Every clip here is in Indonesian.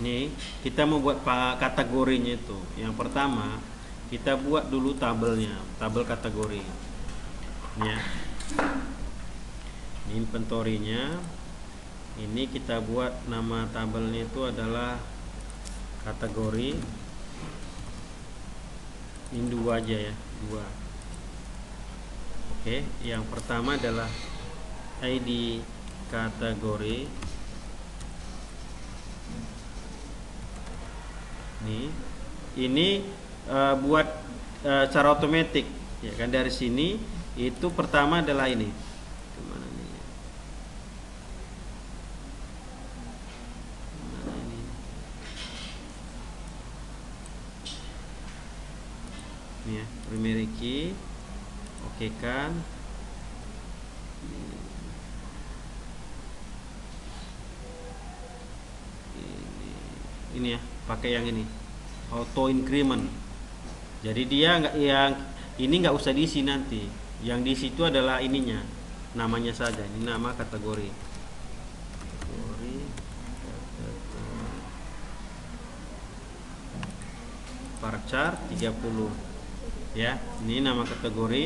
Nih, kita mau buat kategorinya itu. Yang pertama, kita buat dulu tabelnya, tabel kategori. Ini ya. Ini inventory-nya. Ini kita buat nama tabelnya itu adalah kategori. Ini dua aja ya, dua. Oke, yang pertama adalah ID kategori. Ini buat cara otomatis ya kan, dari sini itu pertama adalah ini. Kemana nih? Mana ini? Ini ya, primary key. Oke kan? Ini ya, pakai yang ini, auto increment. Jadi dia nggak, yang ini nggak usah diisi nanti. Yang di situ adalah ininya, namanya saja. Ini nama kategori. Varchar 30 ya. Ini nama kategori.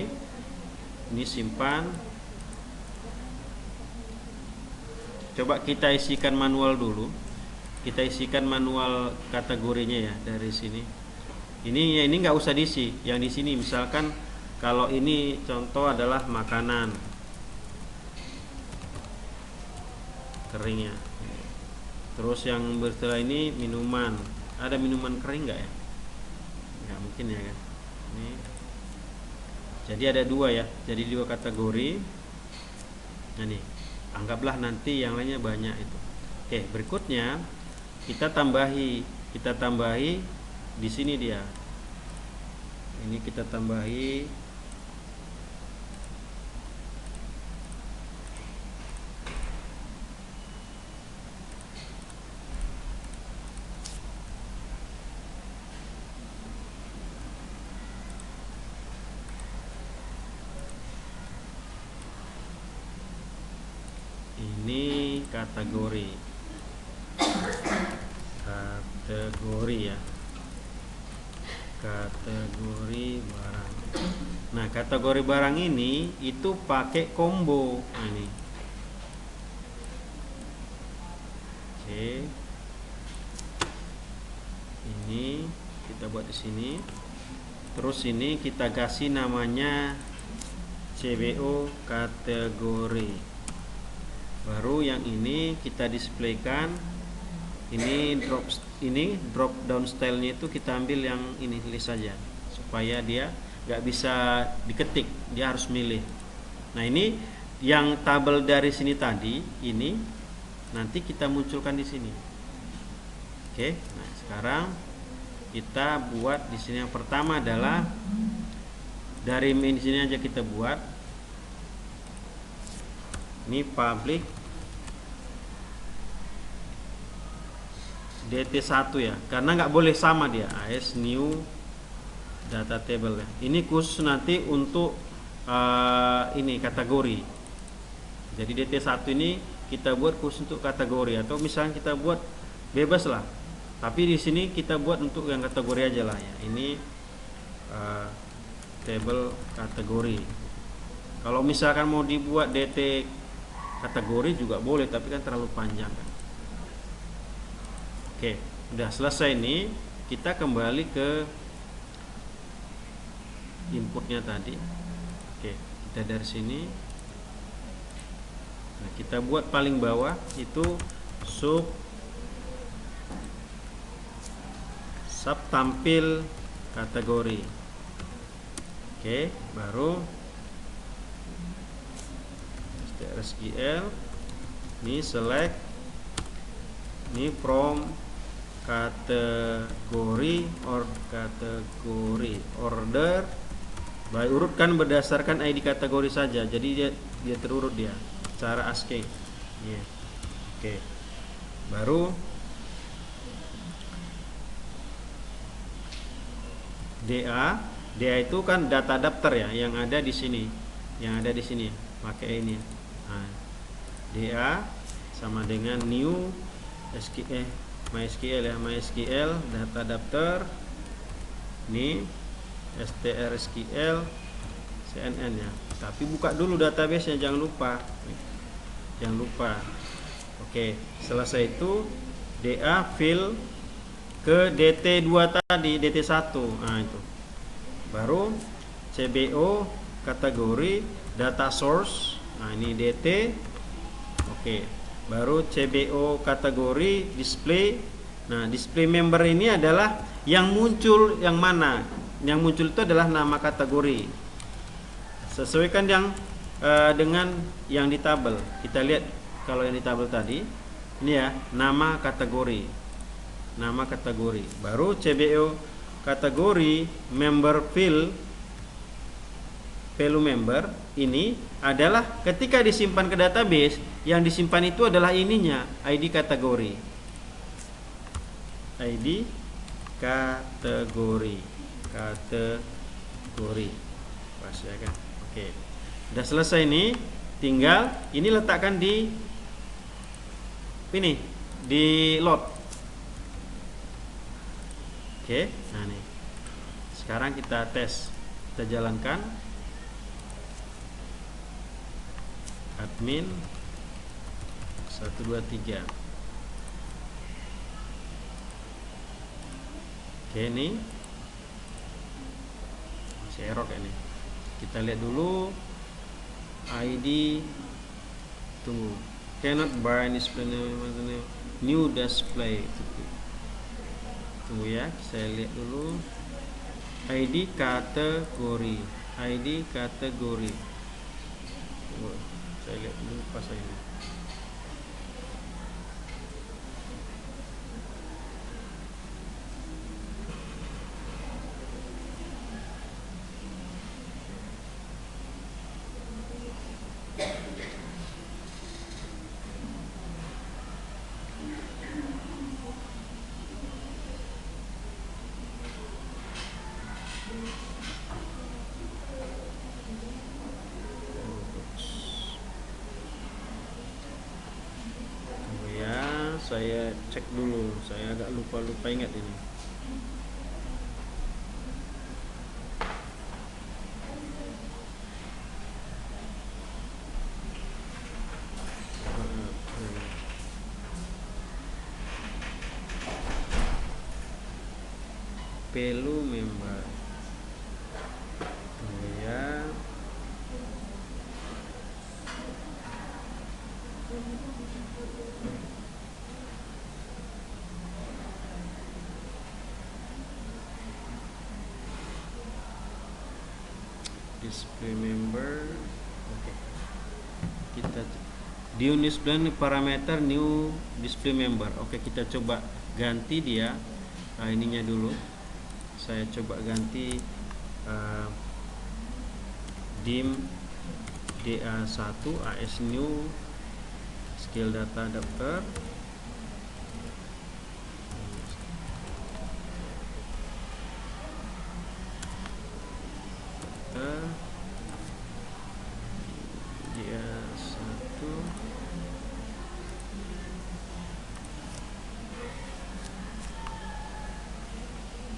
Ini simpan. Coba kita isikan manual dulu. Kita isikan manual kategorinya ya dari sini. Ini ya, ini nggak usah diisi. Yang di sini misalkan kalau ini contoh adalah makanan keringnya. Terus yang setelah ini minuman. Ada minuman kering nggak ya? Nggak mungkin ya kan. Ini. Jadi ada dua ya. Jadi dua kategori. Nah nih, anggaplah nanti yang lainnya banyak itu. Oke, berikutnya kita tambahi di sini dia. Ini kita tambahi ini kategori ya, kategori barang. Nah, kategori barang ini itu pakai combo. Nah, ini. Oke. Ini kita buat di sini. Terus ini kita kasih namanya CBO kategori. Baru yang ini kita displaykan. Ini drop down style-nya itu kita ambil yang ini, list saja supaya dia nggak bisa diketik, dia harus milih. Nah, ini yang tabel dari sini tadi ini nanti kita munculkan di sini. Oke, nah sekarang kita buat di sini. Yang pertama adalah dari main sini aja kita buat. Ini public DT1 ya, karena nggak boleh sama dia. AS new data table ya. Ini khusus nanti untuk ini kategori. Jadi DT1 ini kita buat khusus untuk kategori, atau misalnya kita buat bebas lah. Tapi di sini kita buat untuk yang kategori aja lah ya. Ini table kategori. Kalau misalkan mau dibuat DT kategori juga boleh, tapi kan terlalu panjang kan. Oke, udah selesai nih. Kita kembali ke inputnya tadi. Oke, kita dari sini. Nah, kita buat paling bawah itu sub tampil kategori. Oke, baru STRSQL. Ini select. Ini from kategori order by urutkan berdasarkan ID kategori saja. Jadi dia terurut dia cara asking. Yeah. Oke. Baru DA itu kan data daftar ya, yang ada di sini. Yang ada di sini pakai ini. Nah, DA sama dengan new MySQL ya, MySQL data daftar ini STRSQL CNN ya. Tapi buka dulu database nya, jangan lupa. Oke, selesai itu DA fill ke DT2 tadi, DT1. Nah itu baru CBO kategori data source. Nah ini DT. Oke, baru CBO kategori display. Nah, display member ini adalah yang muncul yang mana? Yang muncul itu adalah nama kategori. Sesuaikan yang dengan yang di tabel. Kita lihat kalau yang di tabel tadi, ini ya, nama kategori. Nama kategori. Baru CBO kategori member field value member ini adalah ketika disimpan ke database, yang disimpan itu adalah ininya, ID kategori. ID kategori. Pas ya kan? Oke. Udah selesai nih, tinggal ini letakkan di ini, di load. Oke, nah nih. Sekarang kita tes. Kita jalankan. Admin 123. Oke, ini masih error kayak ini. Kita lihat dulu ID, tunggu, cannot bind display new display. Tunggu ya, saya lihat dulu ID kategori. Tunggu, saya lihat dulu pas ini. Saya cek dulu, saya agak lupa ingat ini. Value member. Tunggu ya. Display member. Oke. Kita di display parameter new display member. Oke, kita coba ganti dia. Nah, ininya dulu. Saya coba ganti dim DA1 AS new skill data daftar.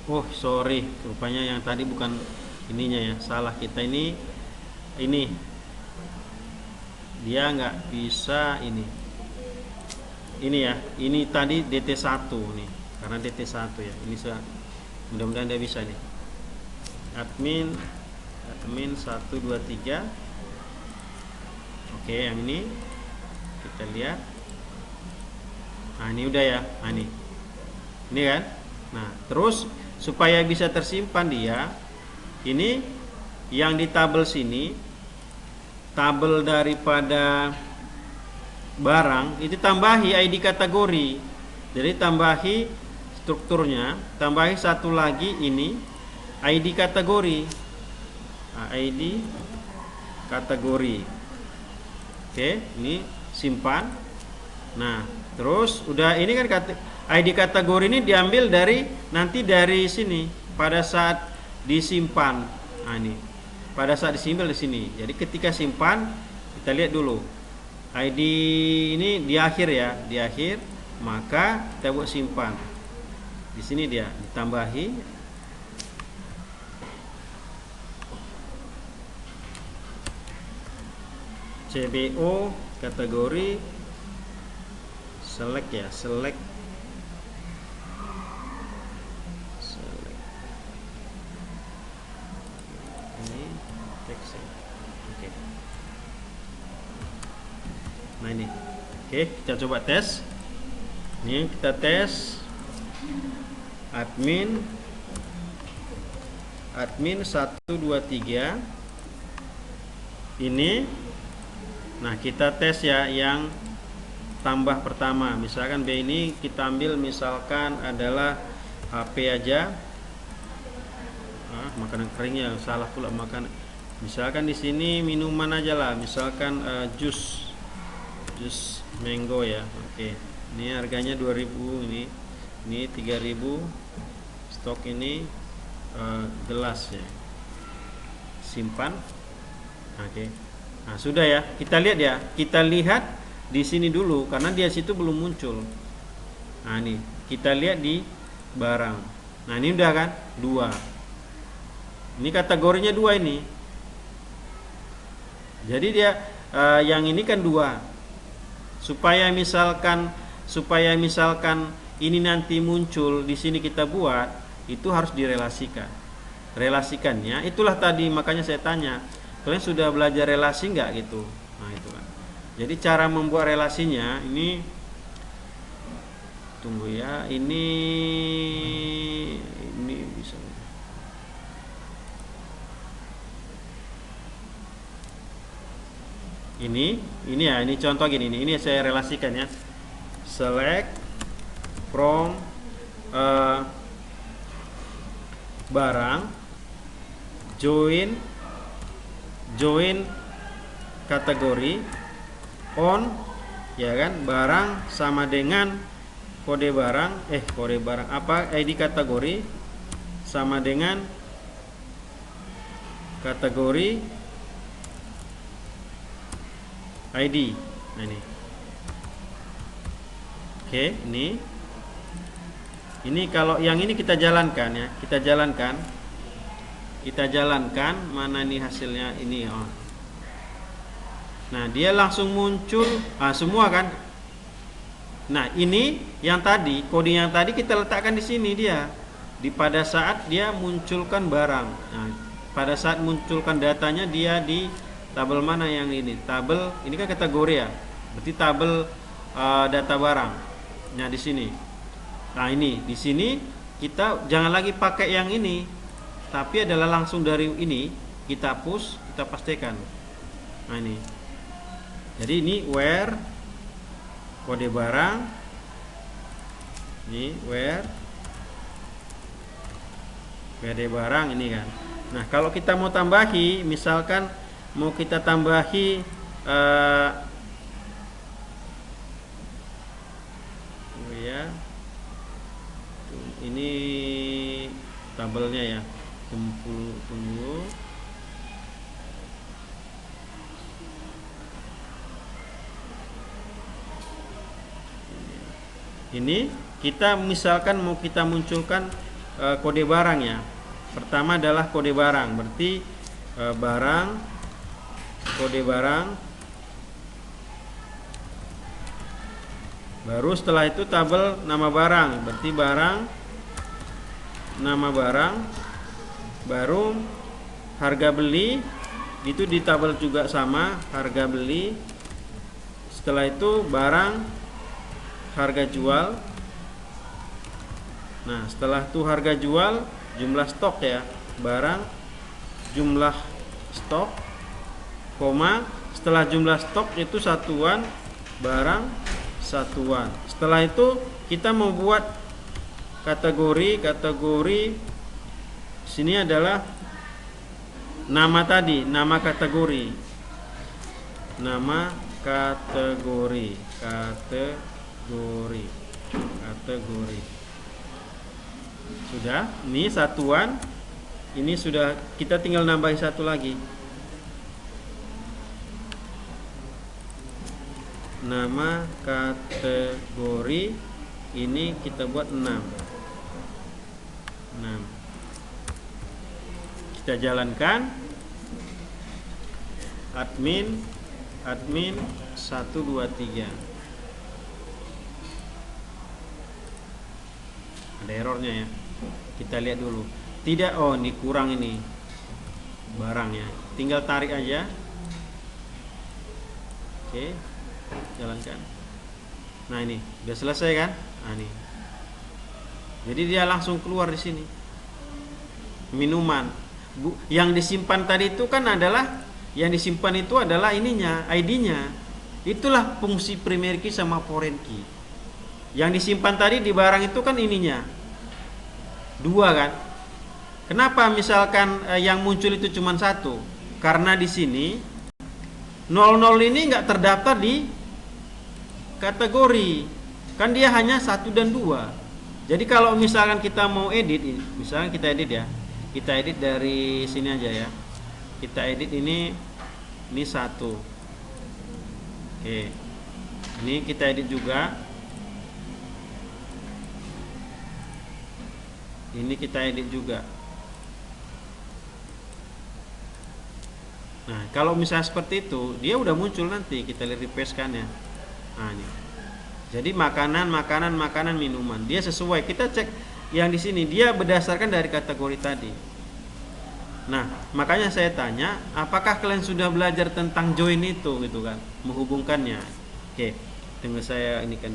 Oh sorry, rupanya yang tadi bukan ininya ya, salah kita ini dia nggak bisa ini ya, ini tadi DT1 nih, karena DT1 ya, ini mudah-mudahan dia bisa nih. Admin 123. Oke, yang ini kita lihat. Nah ini udah ya, nah ini kan. Nah terus supaya bisa tersimpan dia, ini yang di tabel sini, tabel daripada barang itu tambahi ID kategori. Jadi tambahi strukturnya, tambahi satu lagi ini ID kategori. Nah, ID kategori. Oke, ini simpan. Nah terus udah, ini kan ID kategori ini diambil nanti dari sini pada saat disimpan. Nah ini pada saat disimpan di sini. Jadi ketika simpan, kita lihat dulu ID ini di akhir ya, di akhir. maka kita buat simpan. Di sini dia ditambahi CBO kategori select ya, select ini teks ya. Oke. Nah ini. Oke, kita coba tes. Ini kita tes admin 123 ini. Nah, kita tes ya yang tambah pertama. Misalkan B ini kita ambil misalkan adalah HP aja. Makanan keringnya salah pula makan. Misalkan di sini minuman aja lah. Misalkan jus mango ya. Oke. Ini harganya 2000 ini 3000. Stok ini gelas ya. Simpan. Oke. Nah, sudah ya. Kita lihat ya. Kita lihat di sini dulu karena dia situ belum muncul. Nah, ini kita lihat di barang. Nah, ini udah kan? 2. Ini kategorinya 2 ini. Jadi dia yang ini kan 2. Supaya misalkan ini nanti muncul di sini kita buat, itu harus direlasikan. Relasikannya itulah tadi makanya saya tanya, kalian sudah belajar relasi nggak gitu? Nah itu kan. Jadi cara membuat relasinya ini, tunggu ya, ini bisa. Ini ya, ini contoh gini nih. Ini saya relasikan ya. Select from barang, join kategori, on ya kan, barang sama dengan kode barang apa, ID kategori sama dengan kategori ID. Nah ini. Oke, ini kalau yang ini kita jalankan ya, kita jalankan mana nih hasilnya ini. Nah, dia langsung muncul semua kan. Nah, ini yang tadi, kode yang tadi kita letakkan di sini dia. Pada saat dia munculkan barang. Nah, pada saat munculkan datanya dia di tabel mana yang ini? Tabel ini kan kategori ya. Berarti tabel data barang. Nah, di sini. Nah, ini di sini kita jangan lagi pakai yang ini. Tapi adalah langsung dari ini kita push, kita pastikan. Nah, ini. Jadi ini where kode barang. Ini where kode barang ini kan. Nah, kalau kita mau tambahi, misalkan mau kita tambahi ini tabelnya ya. Tunggu. Ini kita misalkan mau kita munculkan kode barang ya. Pertama adalah kode barang, berarti barang, kode barang. Baru setelah itu tabel nama barang, berarti barang, nama barang. Baru harga beli, itu di tabel juga sama, harga beli. Setelah itu barang, harga jual. Nah, setelah itu harga jual, jumlah stok ya, barang, jumlah stok, koma, setelah jumlah stok itu satuan, barang, satuan. Setelah itu kita membuat kategori sini adalah nama tadi, nama kategori. Nama kategori. Sudah, ini satuan. Ini sudah, kita tinggal nambahin satu lagi. nama kategori ini kita buat 6. Kita jalankan admin 123. Ada errornya ya. Kita lihat dulu. Tidak, oh ini kurang ini barangnya. Tinggal tarik aja. Oke, jalankan. Nah ini udah selesai kan? Nah ini. Jadi dia langsung keluar di sini. Minuman. Yang disimpan tadi itu kan adalah ininya, ID-nya. Itulah fungsi primary key sama foreign key. Yang disimpan tadi di barang itu kan ininya. 2 kan? Kenapa misalkan yang muncul itu cuma 1? Karena di sini 00 ini nggak terdaftar di kategori. Kan dia hanya 1 dan 2. Jadi kalau misalkan kita mau edit, misalkan kita edit ya. Kita edit dari sini aja ya. Kita edit ini 1. Oke. Ini kita edit juga. Ini kita edit juga. Nah, kalau misalnya seperti itu, dia udah muncul nanti. Kita lihat repaste kan ya. Nah, ini. Jadi makanan, minuman. Dia sesuai. Kita cek yang di sini dia berdasarkan dari kategori tadi. Nah, makanya saya tanya, apakah kalian sudah belajar tentang join itu gitu kan, menghubungkannya? Oke, tunggu saya ini kan dulu.